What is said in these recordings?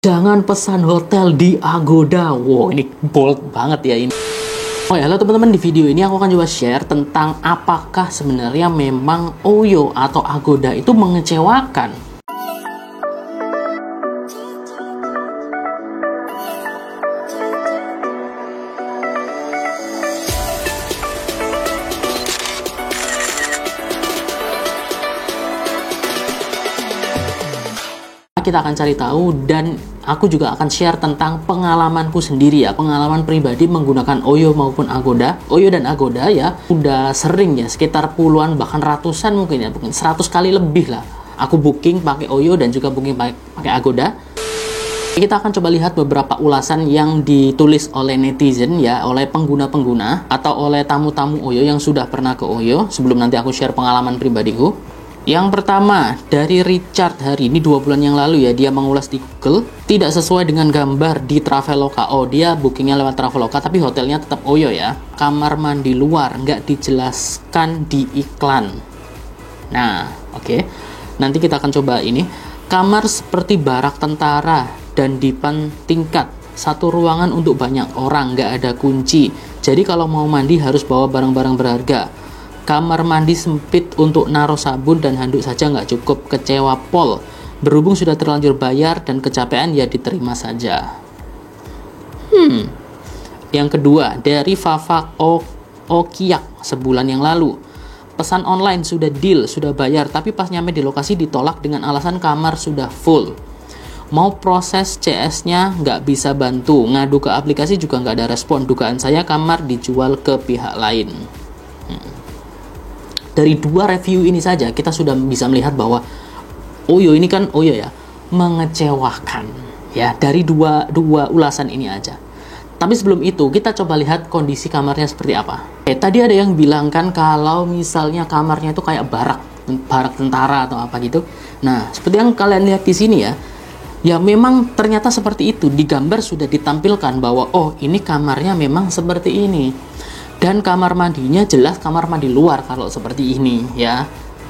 Jangan pesan hotel di Agoda. Wow, ini bold banget ya ini. Oh ya, halo teman-teman, di video ini aku akan coba share tentang apakah sebenarnya memang Oyo atau Agoda itu mengecewakan. Kita akan cari tahu dan aku juga akan share tentang pengalamanku sendiri ya, pengalaman pribadi menggunakan Oyo maupun Agoda. Oyo dan Agoda ya udah sering ya, sekitar puluhan bahkan ratusan mungkin ya, mungkin 100 kali lebih lah aku booking pakai Oyo dan juga booking pakai Agoda. Kita akan coba lihat beberapa ulasan yang ditulis oleh netizen ya, oleh pengguna-pengguna atau oleh tamu-tamu Oyo yang sudah pernah ke Oyo, sebelum nanti aku share pengalaman pribadiku. Yang pertama, dari Richard Hari, ini 2 bulan yang lalu ya, dia mengulas di Google, tidak sesuai dengan gambar di Traveloka. Oh, dia bookingnya lewat Traveloka, tapi hotelnya tetap Oyo ya. Kamar mandi luar, nggak dijelaskan di iklan. Nah, oke. Nanti kita akan coba ini. Kamar seperti barak tentara dan dipan tingkat. Satu ruangan untuk banyak orang, nggak ada kunci. Jadi kalau mau mandi harus bawa barang-barang berharga. Kamar mandi sempit, untuk naruh sabun dan handuk saja nggak cukup. Kecewa pol. Berhubung sudah terlanjur bayar dan kecapean ya diterima saja. Yang kedua, dari Fafa Okiak sebulan yang lalu. Pesan online sudah deal, sudah bayar, tapi pas nyampe di lokasi ditolak dengan alasan kamar sudah full. Mau proses CS-nya nggak bisa bantu, ngadu ke aplikasi juga nggak ada respon. Dugaan saya kamar dijual ke pihak lain. Dari 2 review ini saja kita sudah bisa melihat bahwa Oyo ini kan Oyo ya mengecewakan ya, dari dua ulasan ini aja. Tapi sebelum itu kita coba lihat kondisi kamarnya seperti apa. Tadi ada yang bilang kan kalau misalnya kamarnya itu kayak barak tentara atau apa gitu. Nah, seperti yang kalian lihat di sini ya. Ya memang ternyata seperti itu. Di gambar sudah ditampilkan bahwa oh ini kamarnya memang seperti ini. Dan kamar mandinya jelas kamar mandi luar kalau seperti ini ya.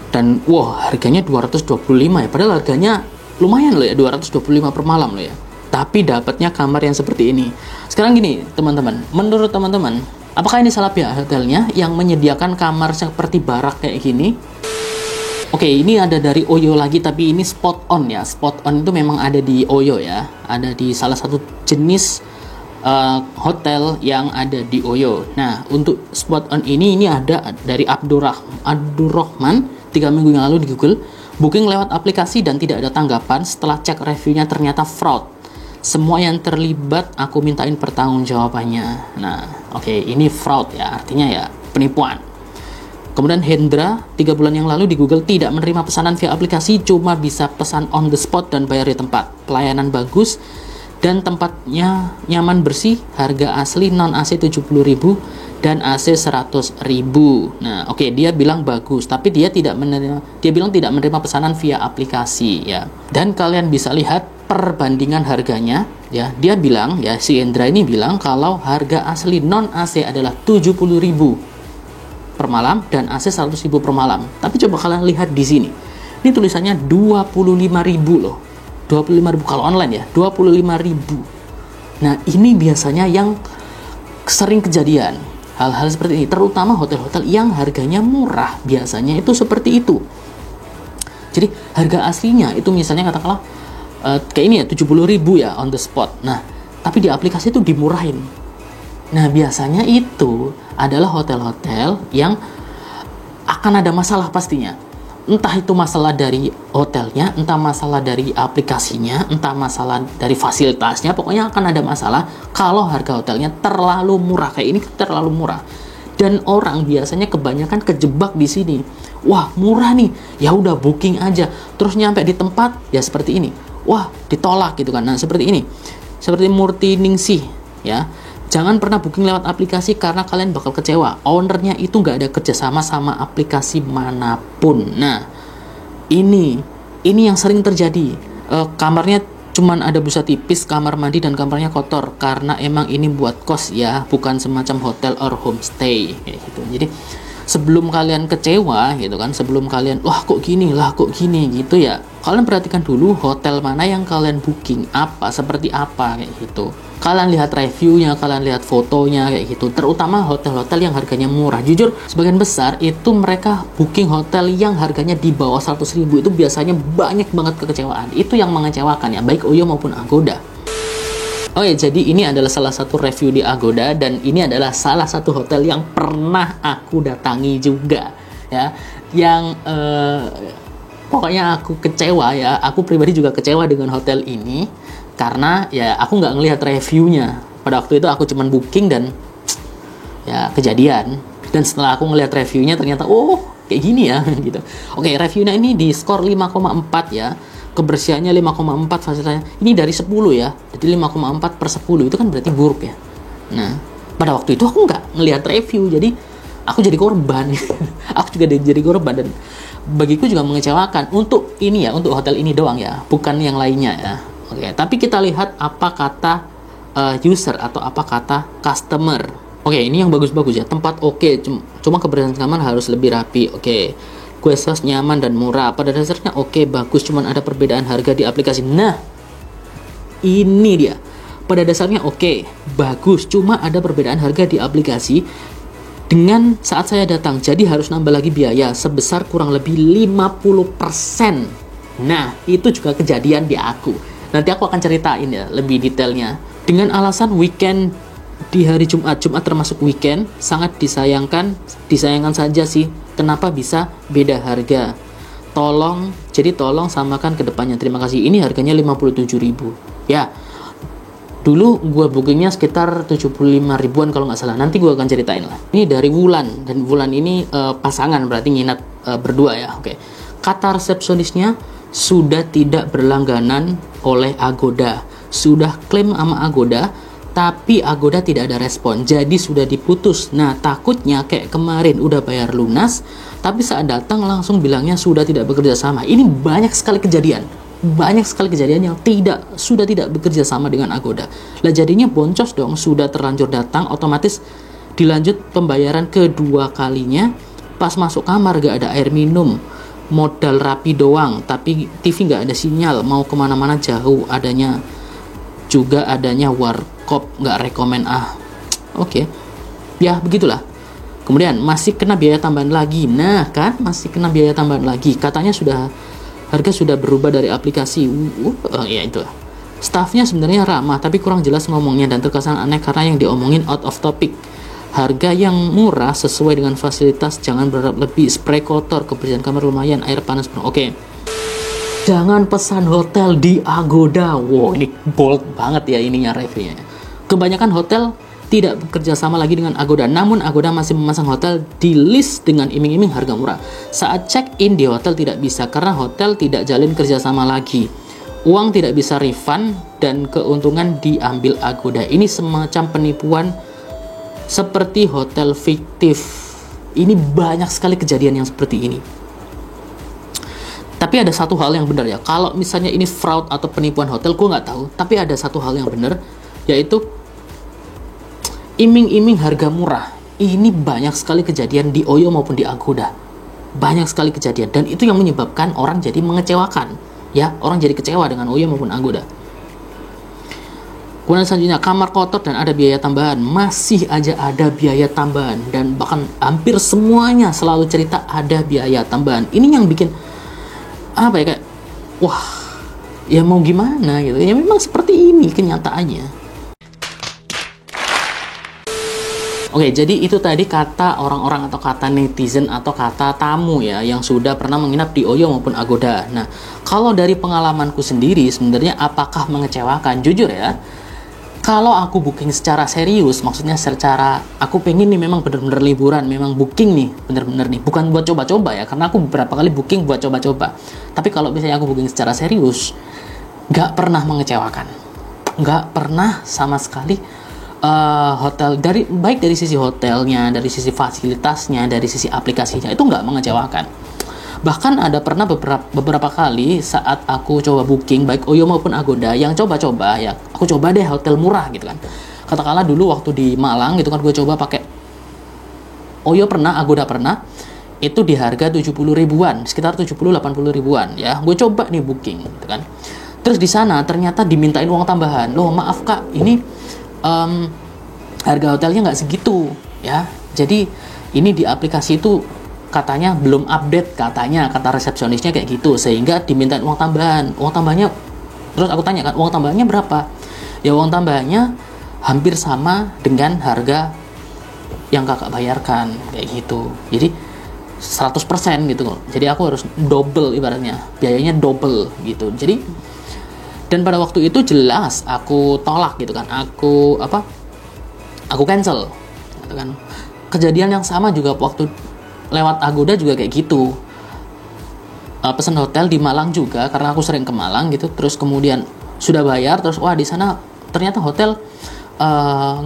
Dan wah, harganya 225 ya. Padahal harganya lumayan loh ya, 225 per malam loh ya. Tapi dapatnya kamar yang seperti ini. Sekarang gini teman-teman, menurut teman-teman, apakah ini salah pihak hotelnya yang menyediakan kamar seperti barak kayak gini? Oke, ini ada dari Oyo lagi, tapi ini spot on ya. Spot on itu memang ada di Oyo ya. Ada di salah satu jenis hotel yang ada di Oyo. Nah, untuk spot on ini ada dari Abdurrahman 3 minggu yang lalu di Google. Booking lewat aplikasi dan tidak ada tanggapan. Setelah cek reviewnya ternyata fraud. Semua yang terlibat aku mintain pertanggungjawabannya. Nah, oke, ini fraud ya, artinya ya penipuan. Kemudian Hendra 3 bulan yang lalu di Google, tidak menerima pesanan via aplikasi, cuma bisa pesan on the spot dan bayar di tempat. Pelayanan bagus dan tempatnya nyaman, bersih. Harga asli non AC 70.000 dan AC 100.000. Nah, oke, dia bilang bagus, tapi dia bilang tidak menerima pesanan via aplikasi ya. Dan kalian bisa lihat perbandingan harganya ya. Dia bilang ya, si Hendra ini bilang kalau harga asli non AC adalah 70.000 per malam dan AC 100.000 per malam. Tapi coba kalian lihat di sini. Ini tulisannya 25.000 loh. 25.000 kalau online ya, 25.000. Nah, ini biasanya yang sering kejadian hal-hal seperti ini, terutama hotel-hotel yang harganya murah, biasanya itu seperti itu. Jadi harga aslinya itu misalnya katakanlah kayak ini ya 70.000 ya on the spot. Nah, tapi di aplikasi itu dimurahin. Nah, biasanya itu adalah hotel-hotel yang akan ada masalah pastinya. Entah itu masalah dari hotelnya, entah masalah dari aplikasinya, entah masalah dari fasilitasnya, pokoknya akan ada masalah kalau harga hotelnya terlalu murah. Kayak ini terlalu murah. Dan orang biasanya kebanyakan kejebak di sini. Wah, murah nih. Ya udah booking aja. Terus nyampe di tempat ya seperti ini. Wah, ditolak gitu kan. Nah, seperti ini. Seperti Murti Ningsih ya. Jangan pernah booking lewat aplikasi karena kalian bakal kecewa. Ownernya itu nggak ada kerjasama sama aplikasi manapun. Nah, ini yang sering terjadi. Kamarnya cuman ada busa tipis, kamar mandi dan kamarnya kotor. Karena emang ini buat kos ya, bukan semacam hotel or homestay kayak gitu. Jadi sebelum kalian kecewa gitu kan, sebelum kalian wah kok gini lah kok gini gitu ya, kalian perhatikan dulu hotel mana yang kalian booking, apa seperti apa kayak gitu. Kalian lihat reviewnya, kalian lihat fotonya kayak gitu. Terutama hotel-hotel yang harganya murah. Jujur sebagian besar itu mereka booking hotel yang harganya di bawah 100.000 itu biasanya banyak banget kekecewaan. Itu yang mengecewakan ya, baik Oyo maupun Agoda. Oh ya, jadi ini adalah salah satu review di Agoda dan ini adalah salah satu hotel yang pernah aku datangi juga ya, yang pokoknya aku kecewa ya, aku pribadi juga kecewa dengan hotel ini karena ya aku nggak ngelihat reviewnya. Pada waktu itu aku cuman booking dan ya kejadian, dan setelah aku ngelihat reviewnya ternyata oh kayak gini ya gitu. Oke, reviewnya ini di skor 5,4 ya. Kebersihannya 5,4, fasilitasnya ini dari 10 ya, jadi 5,4 per 10 itu kan berarti buruk ya. Nah pada waktu itu aku nggak ngelihat review, jadi aku jadi korban. Aku juga jadi korban dan bagiku juga mengecewakan untuk ini ya, untuk hotel ini doang ya, bukan yang lainnya ya. Oke, tapi kita lihat apa kata user atau apa kata customer. Oke, ini yang bagus-bagus ya, tempat oke, cuma kebersihan kamar harus lebih rapi. Oke, guest house nyaman dan murah. Pada dasarnya oke, bagus, cuman ada perbedaan harga di aplikasi. Nah, ini dia. Pada dasarnya oke, bagus, cuma ada perbedaan harga di aplikasi dengan saat saya datang. Jadi harus nambah lagi biaya sebesar kurang lebih 50%. Nah, itu juga kejadian di aku. Nanti aku akan ceritain ya lebih detailnya. Dengan alasan weekend di hari Jumat termasuk weekend, sangat disayangkan saja sih. Kenapa bisa beda harga? Tolong samakan ke depannya. Terima kasih. Ini harganya 57.000. Ya, dulu gue bookingnya sekitar 75 ribuan kalau nggak salah. Nanti gue akan ceritain lah. Ini dari Wulan, dan Wulan ini pasangan, berarti nginap berdua ya. Oke. Kata resepsionisnya sudah tidak berlangganan oleh Agoda. Sudah klaim sama Agoda, tapi Agoda tidak ada respon, jadi sudah diputus. Nah, takutnya kayak kemarin udah bayar lunas, tapi saat datang langsung bilangnya sudah tidak bekerja sama. Ini banyak sekali kejadian yang sudah tidak bekerja sama dengan Agoda. Lah jadinya boncos dong, sudah terlanjur datang, otomatis dilanjut pembayaran kedua kalinya. Pas masuk kamar gak ada air minum, modal rapi doang, tapi TV gak ada sinyal, mau kemana-mana jauh, adanya warkop, nggak rekomen Oke. Ya begitulah. Kemudian masih kena biaya tambahan lagi. Nah kan, masih kena biaya tambahan lagi. Katanya harga sudah berubah dari aplikasi. Ya itu. Staffnya sebenarnya ramah, tapi kurang jelas ngomongnya dan terkesan aneh karena yang diomongin out of topic. Harga yang murah sesuai dengan fasilitas, jangan berharap lebih. Spray kotor, kebersihan kamar lumayan, air panas. Oke. Jangan pesan hotel di Agoda. Wow, ini bold banget ya ininya reviewnya. Kebanyakan hotel tidak bekerja sama lagi dengan Agoda, namun Agoda masih memasang hotel di list dengan iming-iming harga murah. Saat check-in di hotel tidak bisa karena hotel tidak jalin kerjasama lagi. Uang tidak bisa refund dan keuntungan diambil Agoda. Ini semacam penipuan seperti hotel fiktif. Ini banyak sekali kejadian yang seperti ini. Tapi ada satu hal yang benar ya, kalau misalnya ini fraud atau penipuan hotel, gue nggak tahu. Tapi ada satu hal yang benar, yaitu iming-iming harga murah. Ini banyak sekali kejadian di Oyo maupun di Agoda. Banyak sekali kejadian, dan itu yang menyebabkan orang jadi mengecewakan. Ya, orang jadi kecewa dengan Oyo maupun Agoda. Kemudian selanjutnya, kamar kotor dan ada biaya tambahan. Masih aja ada biaya tambahan, dan bahkan hampir semuanya selalu cerita ada biaya tambahan. Ini yang bikin apa ya, kayak wah ya mau gimana gitu ya, memang seperti ini kenyataannya. Oke, jadi itu tadi kata orang-orang atau kata netizen atau kata tamu ya yang sudah pernah menginap di Oyo maupun Agoda. Nah, kalau dari pengalamanku sendiri sebenarnya apakah mengecewakan? Jujur ya, kalau aku booking secara serius, maksudnya secara aku pengen nih memang bener-bener liburan, memang booking nih bener-bener nih, bukan buat coba-coba ya, karena aku beberapa kali booking buat coba-coba. Tapi kalau misalnya aku booking secara serius, nggak pernah mengecewakan, nggak pernah sama sekali. Hotel baik dari sisi hotelnya, dari sisi fasilitasnya, dari sisi aplikasinya itu nggak mengecewakan. Bahkan ada pernah beberapa kali saat aku coba booking baik Oyo maupun Agoda yang coba-coba ya, aku coba deh hotel murah gitu kan. Katakanlah dulu waktu di Malang gitu kan, gue coba pakai Oyo pernah, Agoda pernah, itu di harga 70 ribuan, sekitar 70-80 ribuan ya. Gue coba nih booking gitu kan. Terus di sana ternyata dimintain uang tambahan. Loh maaf kak, ini harga hotelnya nggak segitu ya. Jadi ini di aplikasi itu katanya belum update, katanya kata resepsionisnya kayak gitu, sehingga dimintain uang tambahan. Uang tambahnya, terus aku tanya kan, uang tambahannya berapa? Ya uang tambahannya hampir sama dengan harga yang kakak bayarkan kayak gitu. Jadi 100% gitu loh. Jadi aku harus double, ibaratnya biayanya double gitu. Jadi dan pada waktu itu jelas aku tolak gitu kan. Aku cancel gitu kan. Kejadian yang sama juga waktu lewat Agoda juga kayak gitu. Pesan hotel di Malang juga, karena aku sering ke Malang gitu. Terus kemudian sudah bayar, terus wah di sana ternyata hotel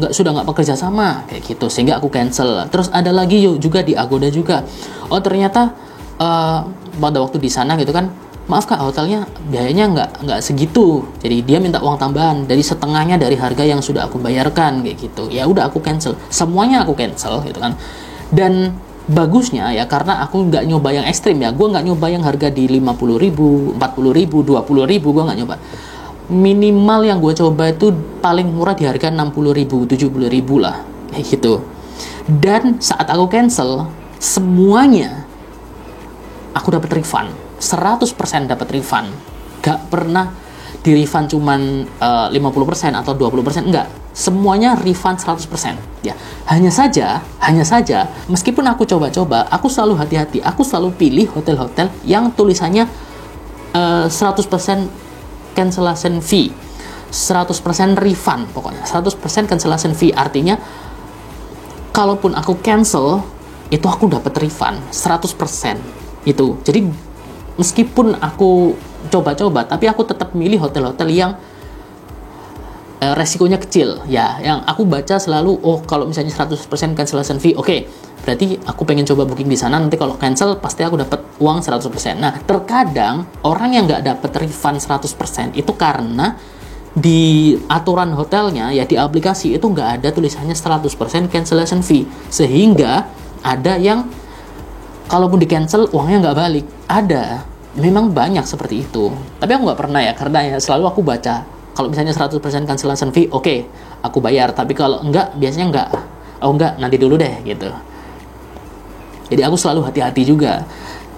sudah nggak bekerja sama kayak gitu, sehingga aku cancel. Terus ada lagi juga di Agoda juga, oh ternyata pada waktu di sana gitu kan, maaf kak hotelnya biayanya nggak segitu, jadi dia minta uang tambahan dari setengahnya dari harga yang sudah aku bayarkan kayak gitu. Ya udah aku cancel, semuanya aku cancel gitu kan. Dan bagusnya ya, karena aku nggak nyoba yang ekstrim ya, gue nggak nyoba yang harga di 50 ribu, 40 ribu, 20 ribu, gue nggak nyoba. Minimal yang gue coba itu paling murah di harga 60 ribu, 70 ribu lah kayak gitu. Dan saat aku cancel, semuanya aku dapat refund, 100% dapat refund. Gak pernah di refund cuman 50% atau 20%, enggak, semuanya refund 100% ya. Hanya saja meskipun aku coba-coba, aku selalu hati-hati, aku selalu pilih hotel-hotel yang tulisannya 100% cancellation fee, 100% refund, pokoknya 100% cancellation fee. Artinya kalaupun aku cancel itu aku dapat refund 100% itu. Jadi meskipun aku coba-coba, tapi aku tetap milih hotel-hotel yang resikonya kecil ya. Yang aku baca selalu, oh kalau misalnya 100% cancellation fee, oke, berarti aku pengen coba booking di sana, nanti kalau cancel pasti aku dapat uang 100%. Nah, terkadang orang yang nggak dapat refund 100% itu karena di aturan hotelnya ya, di aplikasi itu nggak ada tulisannya 100% cancellation fee, sehingga ada yang kalaupun di cancel uangnya nggak balik. Ada, memang banyak seperti itu, tapi aku nggak pernah ya, karena ya selalu aku baca kalau misalnya 100% cancellation fee, oke, aku bayar. Tapi kalau enggak, biasanya enggak, oh enggak, nanti dulu deh gitu. Jadi aku selalu hati-hati juga.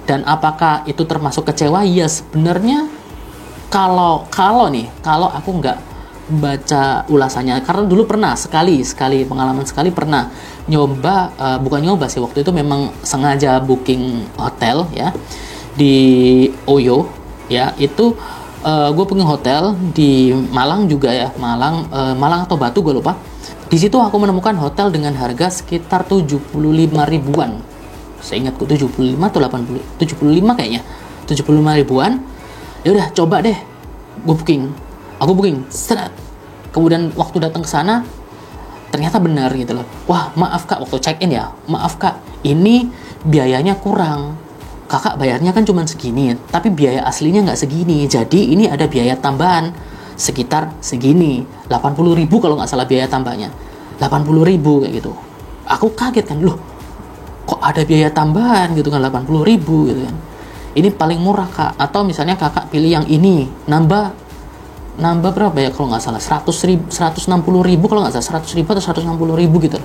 Dan apakah itu termasuk kecewa? Ya sebenarnya kalau aku nggak baca ulasannya, karena dulu pernah sekali pengalaman sekali pernah nyoba, bukan nyoba sih, waktu itu memang sengaja booking hotel ya di Oyo ya. Itu gue booking hotel di Malang juga ya, Malang atau Batu, gue lupa. Di situ aku menemukan hotel dengan harga sekitar 75 ribuan. Seingatku 75 atau 80, 75 kayaknya, 75 ribuan. Ya udah, coba deh, aku booking. Kemudian waktu datang ke sana ternyata benar gitu loh. Wah, maaf kak, waktu check in ya, maaf kak, ini biayanya kurang. Kakak bayarnya kan cuma segini, tapi biaya aslinya nggak segini. Jadi ini ada biaya tambahan sekitar segini, 80 ribu kalau nggak salah biaya tambahnya, 80 ribu kayak gitu. Aku kaget kan, loh kok ada biaya tambahan gitu kan, 80 ribu gitu kan. Ini paling murah kak. Atau misalnya kakak pilih yang ini, nambah berapa ya kalau nggak salah, 160 ribu kalau nggak salah, 100 ribu atau 160 ribu gitu.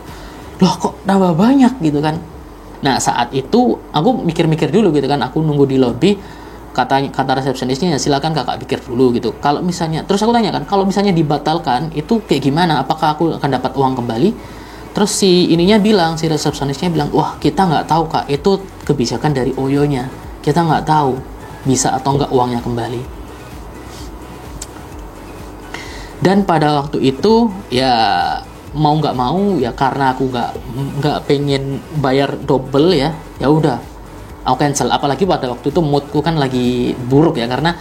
Loh kok nambah banyak gitu kan. Nah saat itu aku mikir-mikir dulu gitu kan, aku nunggu di lobby, kata resepsionisnya ya silakan kakak pikir dulu gitu. Kalau misalnya, terus aku tanya kan, kalau misalnya dibatalkan itu kayak gimana, apakah aku akan dapat uang kembali? Terus si resepsionisnya bilang, wah kita nggak tahu kak, itu kebijakan dari Oyonya, kita nggak tahu bisa atau nggak uangnya kembali. Dan pada waktu itu ya mau nggak mau ya, karena aku nggak pengen bayar double ya udah aku cancel. Apalagi pada waktu itu moodku kan lagi buruk ya, karena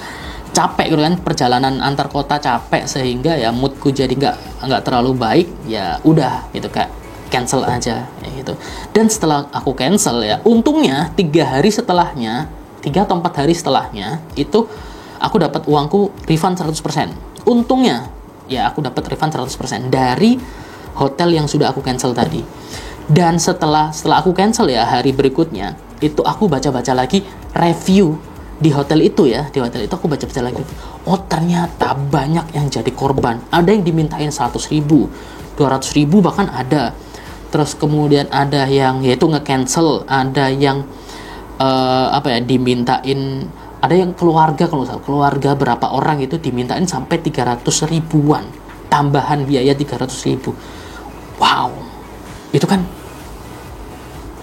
capek gitu kan, perjalanan antar kota capek, sehingga ya moodku jadi nggak terlalu baik. Ya udah gitu, kayak cancel aja ya gitu. Dan setelah aku cancel ya, untungnya 3 atau 4 hari setelahnya itu aku dapat uangku refund 100%. Untungnya ya aku dapat refund 100% dari hotel yang sudah aku cancel tadi. Dan setelah aku cancel ya, hari berikutnya itu aku baca-baca lagi review di hotel itu ya. Di hotel itu aku baca-baca lagi. Oh, ternyata banyak yang jadi korban. Ada yang dimintain 100.000, 200.000 bahkan ada. Terus kemudian ada yang yaitu nge-cancel, ada yang dimintain, ada yang keluarga, kalau misalnya keluarga berapa orang itu dimintain sampai 300 ribuan, tambahan biaya 300 ribu. Wow, itu kan,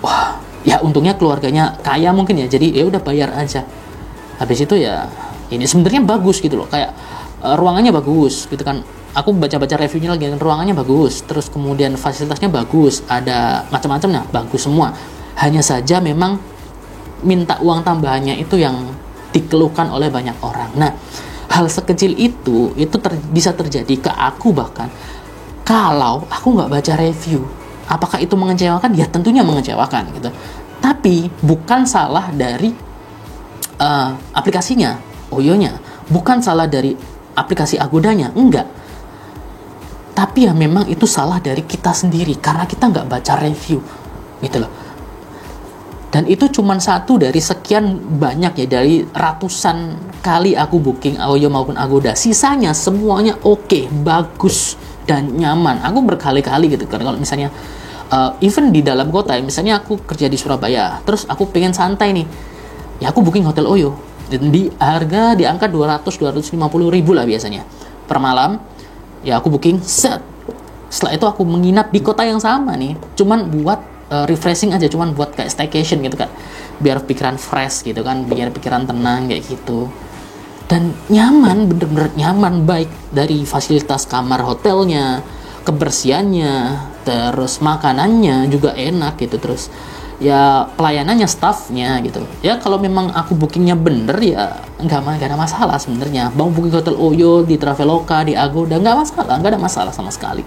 wah, ya untungnya keluarganya kaya mungkin ya, jadi ya udah bayar aja. Habis itu ya, ini sebenarnya bagus gitu loh, kayak ruangannya bagus gitu kan. Aku baca-baca reviewnya lagi, ruangannya bagus, terus kemudian fasilitasnya bagus, ada macam-macamnya, bagus semua. Hanya saja memang minta uang tambahannya itu yang dikeluhkan oleh banyak orang. Nah, hal sekecil itu bisa terjadi ke aku bahkan kalau aku nggak baca review. Apakah itu mengecewakan? Ya tentunya mengecewakan gitu. Tapi bukan salah dari aplikasinya, Oyo-nya. Bukan salah dari aplikasi Agoda-nya, enggak. Tapi ya memang itu salah dari kita sendiri karena kita nggak baca review gitu loh. Dan itu cuma satu dari sekian banyak ya, dari ratusan kali aku booking Oyo maupun Agoda. Sisanya semuanya oke, bagus dan nyaman. Aku berkali-kali gitu kan, kalau misalnya even di dalam kota, misalnya aku kerja di Surabaya, terus aku pengen santai nih, ya aku booking hotel Oyo. Dan di harga di angka 200-250 ribu lah biasanya per malam. Ya aku booking set. Setelah itu aku menginap di kota yang sama nih, cuman buat refreshing aja, cuman buat kayak staycation gitu kan, biar pikiran fresh gitu kan, biar pikiran tenang kayak gitu. Dan nyaman, bener-bener nyaman, baik dari fasilitas kamar hotelnya, kebersihannya, terus makanannya juga enak gitu, terus ya pelayanannya, staffnya gitu. Ya kalau memang aku bookingnya bener ya nggak ada masalah sebenarnya. Mau booking hotel Oyo di Traveloka, di Agoda, nggak ada masalah sama sekali.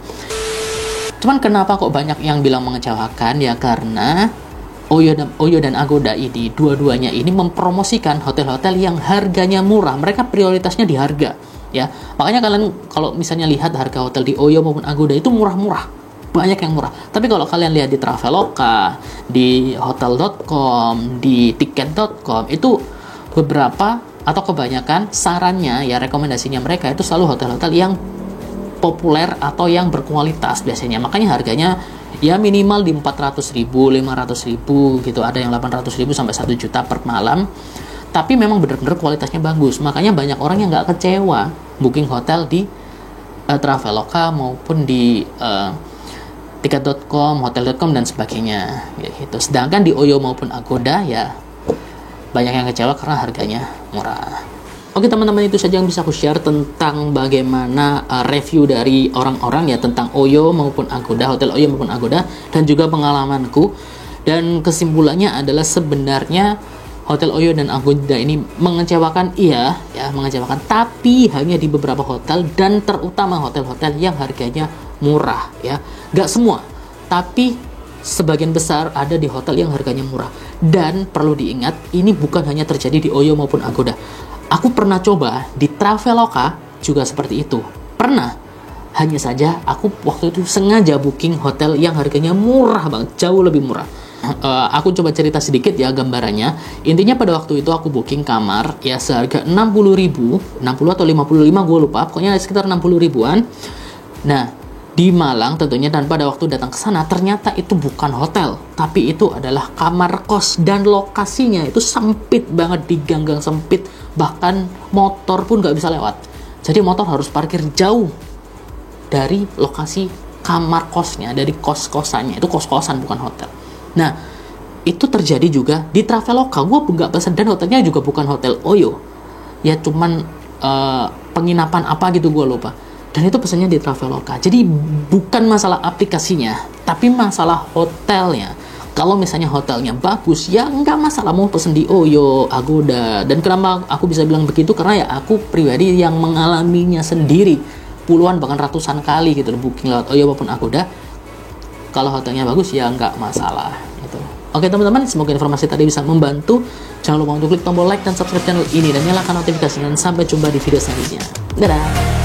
Cuman kenapa kok banyak yang bilang mengecewakan? Ya karena Oyo dan Agoda ini, dua-duanya ini mempromosikan hotel-hotel yang harganya murah. Mereka prioritasnya di harga, ya. Makanya kalian kalau misalnya lihat harga hotel di Oyo maupun Agoda itu murah-murah, banyak yang murah. Tapi kalau kalian lihat di Traveloka, di hotel.com, di tiket.com, itu beberapa atau kebanyakan sarannya ya, rekomendasinya mereka itu selalu hotel-hotel yang populer atau yang berkualitas biasanya. Makanya harganya ya minimal di 400.000, 500.000 gitu, ada yang 800.000 sampai 1 juta per malam. Tapi memang benar-benar kualitasnya bagus. Makanya banyak orang yang nggak kecewa booking hotel di Traveloka maupun di tiket.com, hotel.com dan sebagainya gitu. Sedangkan di Oyo maupun Agoda ya banyak yang kecewa karena harganya murah. Oke teman-teman, itu saja yang bisa aku share tentang bagaimana review dari orang-orang ya tentang Oyo maupun Agoda, hotel Oyo maupun Agoda, dan juga pengalamanku. Dan kesimpulannya adalah sebenarnya hotel Oyo dan Agoda ini mengecewakan, iya ya mengecewakan, tapi hanya di beberapa hotel dan terutama hotel-hotel yang harganya murah ya. Gak semua, tapi sebagian besar ada di hotel yang harganya murah. Dan perlu diingat, ini bukan hanya terjadi di Oyo maupun Agoda. Aku pernah coba di Traveloka juga seperti itu. Pernah. Hanya saja aku waktu itu sengaja booking hotel yang harganya murah banget, jauh lebih murah. Aku coba cerita sedikit ya gambarannya. Intinya pada waktu itu aku booking kamar ya seharga 60.000, 60 atau 55 gue lupa, pokoknya sekitar 60 ribuan. Nah, di Malang tentunya, dan pada waktu datang ke sana ternyata itu bukan hotel, tapi itu adalah kamar kos, dan lokasinya itu sempit banget, di gang-gang sempit, bahkan motor pun nggak bisa lewat. Jadi motor harus parkir jauh dari lokasi kamar kosnya, dari kos-kosannya. Itu kos-kosan bukan hotel. Nah, itu terjadi juga di Traveloka. Gue nggak pesan, dan hotelnya juga bukan hotel Oyo ya, cuman penginapan apa gitu gue lupa. Dan itu pesannya di Traveloka. Jadi bukan masalah aplikasinya, tapi masalah hotelnya. Kalau misalnya hotelnya bagus, ya nggak masalah mau pesen di Oyo, Agoda. Dan kenapa aku bisa bilang begitu? Karena ya aku pribadi yang mengalaminya sendiri. Puluhan bahkan ratusan kali gitu booking lewat Oyo maupun Agoda. Kalau hotelnya bagus ya nggak masalah gitu. Oke teman-teman, semoga informasi tadi bisa membantu. Jangan lupa untuk klik tombol like dan subscribe channel ini, dan nyalakan notifikasi, dan sampai jumpa di video selanjutnya. Dadah!